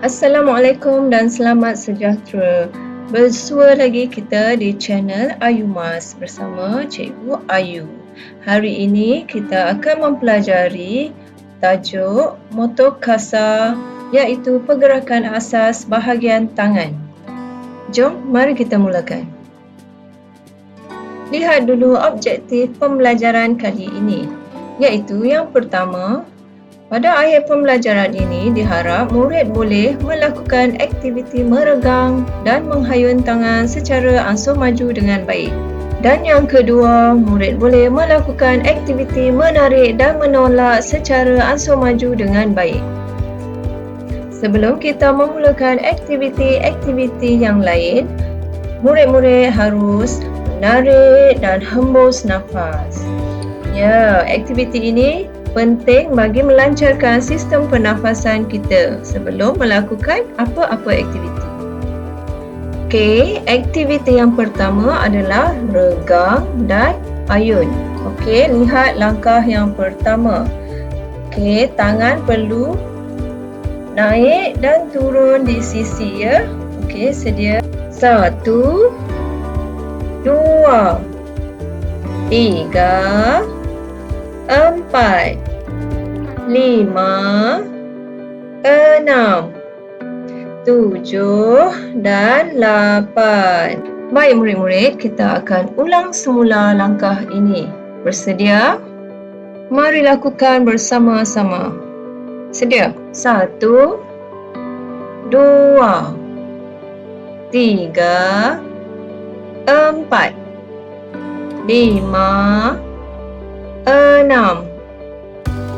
Assalamualaikum dan selamat sejahtera. Bersua lagi kita di channel Ayu Mas bersama Cikgu Ayu. Hari ini kita akan mempelajari tajuk motor kasar, iaitu pergerakan asas bahagian tangan. Jom, mari kita mulakan. Lihat dulu objektif pembelajaran kali ini, iaitu yang pertama, pada akhir pembelajaran ini diharap murid boleh melakukan aktiviti meregang dan menghayun tangan secara ansur maju dengan baik. Dan yang kedua, murid boleh melakukan aktiviti menarik dan menolak secara ansur maju dengan baik. Sebelum kita memulakan aktiviti-aktiviti yang lain, murid-murid harus menarik dan hembus nafas. Ya, aktiviti ini penting bagi melancarkan sistem pernafasan kita sebelum melakukan apa-apa aktiviti. Okey, aktiviti yang pertama adalah regang dan ayun. Okey, lihat langkah yang pertama. Okey, tangan perlu naik dan turun di sisi ya. Okey, sedia. 1, 2, 3, 4, 5, 6, 7 dan 8. Baik murid-murid, kita akan ulang semula langkah ini. Bersedia? Mari lakukan bersama-sama. Sedia? 1, 2, 3, 4, 5, 6,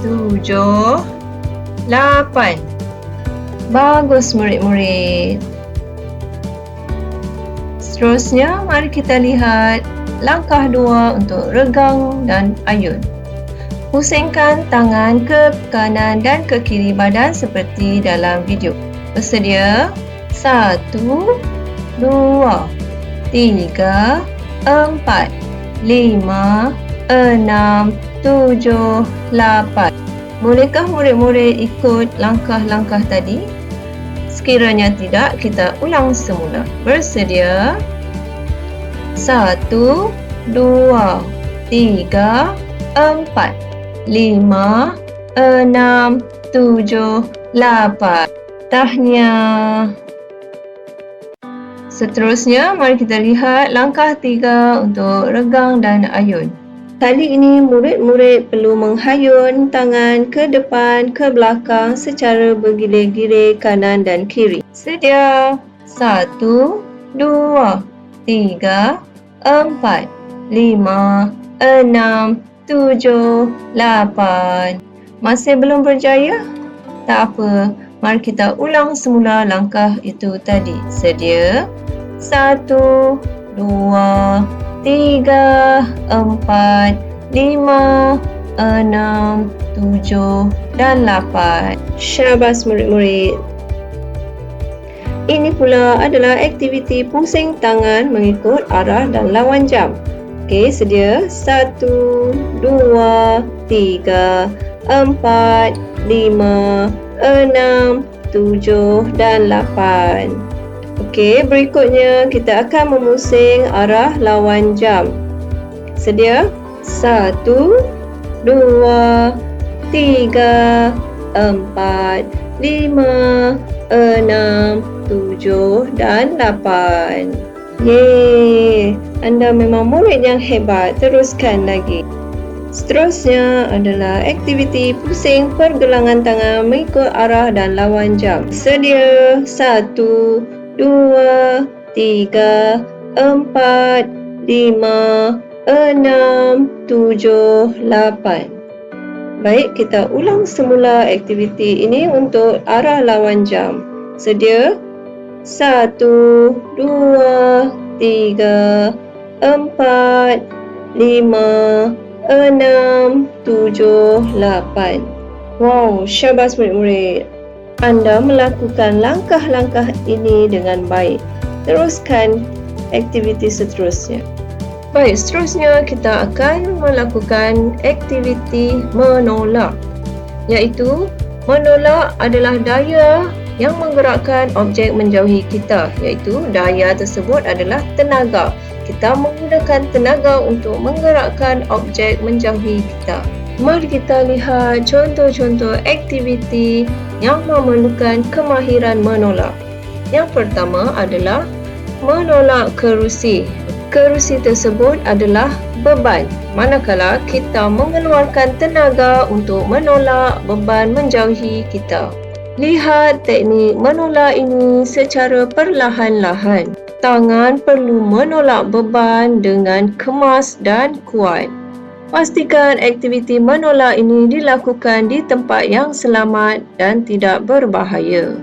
7, 8. Bagus murid-murid. Seterusnya, mari kita lihat langkah 2 untuk regang dan ayun. Pusingkan tangan ke kanan dan ke kiri badan seperti dalam video. Bersedia? 1, 2, 3, 4, 5, 6, 7, 8. Bolehkah murid-murid ikut langkah-langkah tadi? Sekiranya tidak, kita ulang semula. Bersedia? 1, 2, 3, 4, 5, 6, 7, 8. Tahniah. Seterusnya, mari kita lihat langkah 3 untuk regang dan ayun. Kali ini murid-murid perlu menghayun tangan ke depan, ke belakang secara bergilir-gilir kanan dan kiri. Sedia? 1, 2, 3, 4, 5, 6, 7, 8. Masih belum berjaya? Tak apa, mari kita ulang semula langkah itu tadi. Sedia? 1, 2, 3, 4, 5, 6, 7 dan 8. Syabas murid-murid. Ini pula adalah aktiviti pusing tangan mengikut arah dan lawan jam. Okey, sedia? 1, 2, 3, 4, 5, 6, 7 dan 8. Okey, berikutnya kita akan memusing arah lawan jam. Sedia? 1, 2, 3, 4, 5, 6, 7 dan 8. Yeay, anda memang murid yang hebat. Teruskan lagi. Seterusnya adalah aktiviti pusing pergelangan tangan mengikut arah dan lawan jam. Sedia? 1, 2, 3, 4, 5, 6, 7, 8. Baik, kita ulang semula aktiviti ini untuk arah lawan jam. Sedia? 1, 2, 3, 4, 5, 6, 7, 8. Wow, syabas murid-murid. Anda melakukan langkah-langkah ini dengan baik. Teruskan aktiviti seterusnya. Baik, seterusnya kita akan melakukan aktiviti menolak, iaitu menolak adalah daya yang menggerakkan objek menjauhi kita, iaitu daya tersebut adalah tenaga. Kita menggunakan tenaga untuk menggerakkan objek menjauhi kita. Mari kita lihat contoh-contoh aktiviti yang memerlukan kemahiran menolak. Yang pertama adalah menolak kerusi. Kerusi tersebut adalah beban, manakala kita mengeluarkan tenaga untuk menolak beban menjauhi kita. Lihat teknik menolak ini secara perlahan-lahan. Tangan perlu menolak beban dengan kemas dan kuat. Pastikan aktiviti menolak ini dilakukan di tempat yang selamat dan tidak berbahaya.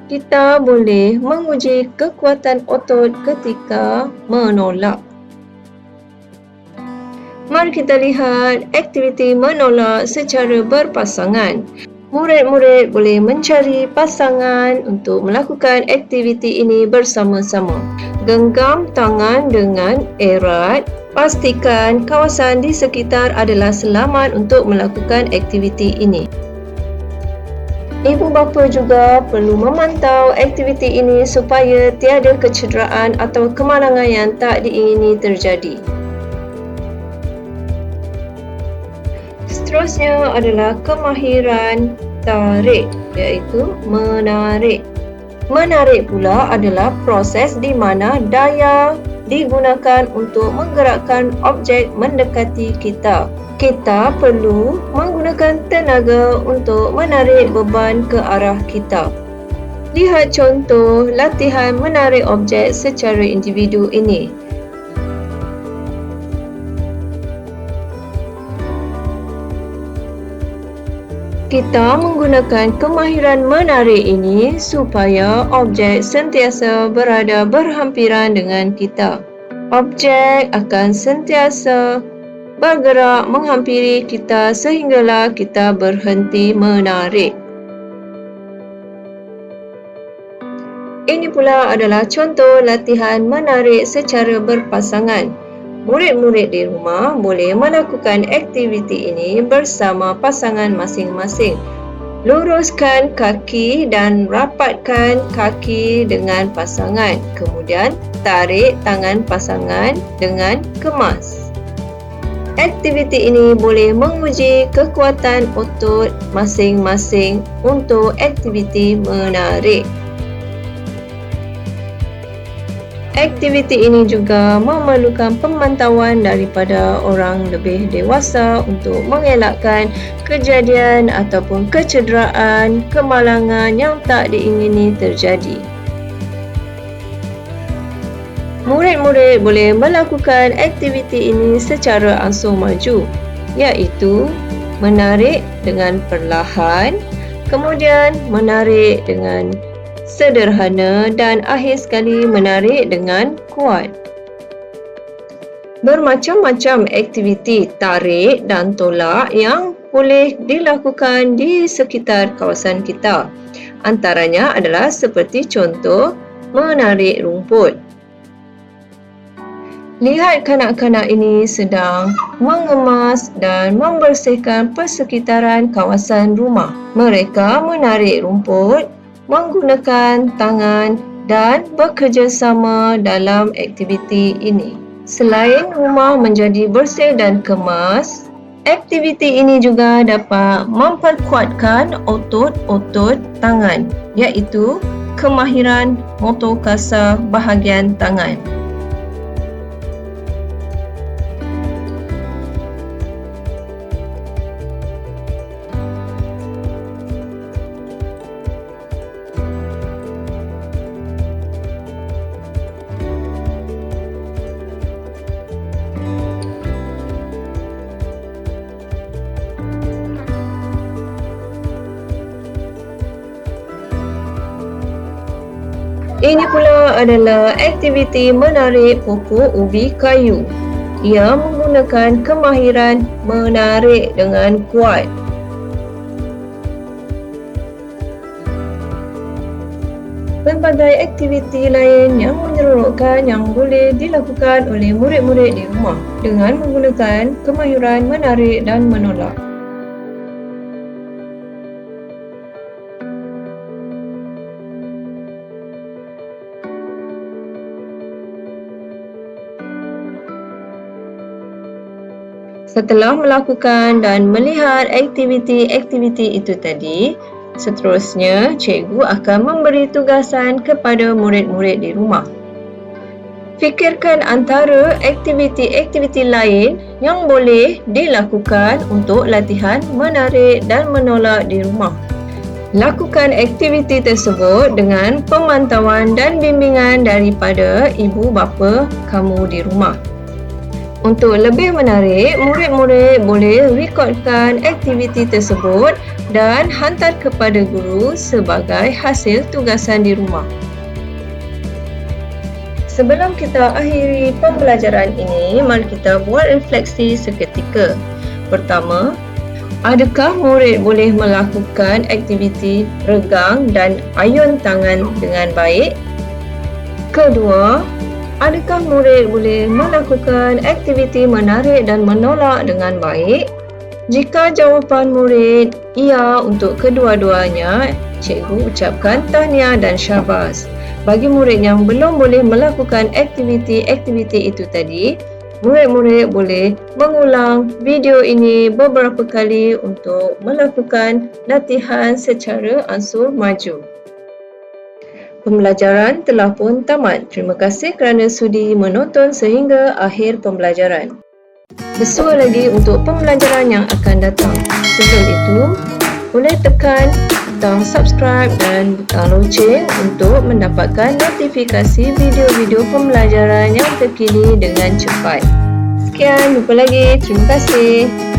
Kita boleh menguji kekuatan otot ketika menolak. Mari kita lihat aktiviti menolak secara berpasangan. Murid-murid boleh mencari pasangan untuk melakukan aktiviti ini bersama-sama. Genggam tangan dengan erat. Pastikan kawasan di sekitar adalah selamat untuk melakukan aktiviti ini. Ibu bapa juga perlu memantau aktiviti ini supaya tiada kecederaan atau kemalangan yang tak diingini terjadi. Seterusnya adalah kemahiran tarik, iaitu menarik. Menarik pula adalah proses di mana daya digunakan untuk menggerakkan objek mendekati kita. Kita perlu menggunakan tenaga untuk menarik beban ke arah kita. Lihat contoh latihan menarik objek secara individu ini. Kita menggunakan kemahiran menarik ini supaya objek sentiasa berada berhampiran dengan kita. Objek akan sentiasa bergerak menghampiri kita sehinggalah kita berhenti menarik. Ini pula adalah contoh latihan menarik secara berpasangan. Murid-murid di rumah boleh melakukan aktiviti ini bersama pasangan masing-masing. Luruskan kaki dan rapatkan kaki dengan pasangan. Kemudian, tarik tangan pasangan dengan kemas. Aktiviti ini boleh menguji kekuatan otot masing-masing untuk aktiviti menarik. Aktiviti ini juga memerlukan pemantauan daripada orang lebih dewasa untuk mengelakkan kejadian ataupun kecederaan, kemalangan yang tak diingini terjadi. Murid-murid boleh melakukan aktiviti ini secara ansur maju, iaitu menarik dengan perlahan, kemudian menarik dengan sederhana dan akhir sekali menarik dengan kuat. Bermacam-macam aktiviti tarik dan tolak yang boleh dilakukan di sekitar kawasan kita. Antaranya adalah seperti contoh menarik rumput. Lihat kanak-kanak ini sedang mengemas dan membersihkan persekitaran kawasan rumah. Mereka menarik rumput menggunakan tangan dan bekerjasama dalam aktiviti ini. Selain rumah menjadi bersih dan kemas, aktiviti ini juga dapat memperkuatkan otot-otot tangan, iaitu kemahiran motor kasar bahagian tangan. Ini pula adalah aktiviti menarik pokok ubi kayu. Ia menggunakan kemahiran menarik dengan kuat. Pelbagai aktiviti lain yang menyeronokkan yang boleh dilakukan oleh murid-murid di rumah dengan menggunakan kemahiran menarik dan menolak. Setelah melakukan dan melihat aktiviti-aktiviti itu tadi, seterusnya cikgu akan memberi tugasan kepada murid-murid di rumah. Fikirkan antara aktiviti-aktiviti lain yang boleh dilakukan untuk latihan menarik dan menolak di rumah. Lakukan aktiviti tersebut dengan pemantauan dan bimbingan daripada ibu bapa kamu di rumah. Untuk lebih menarik, murid-murid boleh rekodkan aktiviti tersebut dan hantar kepada guru sebagai hasil tugasan di rumah. Sebelum kita akhiri pembelajaran ini, mari kita buat refleksi seketika. Pertama, adakah murid boleh melakukan aktiviti regang dan ayun tangan dengan baik? Kedua, adakah murid boleh melakukan aktiviti menarik dan menolak dengan baik? Jika jawapan murid ya untuk kedua-duanya, cikgu ucapkan tahniah dan syabas. Bagi murid yang belum boleh melakukan aktiviti-aktiviti itu tadi, murid-murid boleh mengulang video ini beberapa kali untuk melakukan latihan secara ansur maju. Pembelajaran telah pun tamat. Terima kasih kerana sudi menonton sehingga akhir pembelajaran. Bersua lagi untuk pembelajaran yang akan datang. Sebelum itu, boleh tekan butang subscribe dan butang loceng untuk mendapatkan notifikasi video-video pembelajaran yang terkini dengan cepat. Sekian, jumpa lagi. Terima kasih.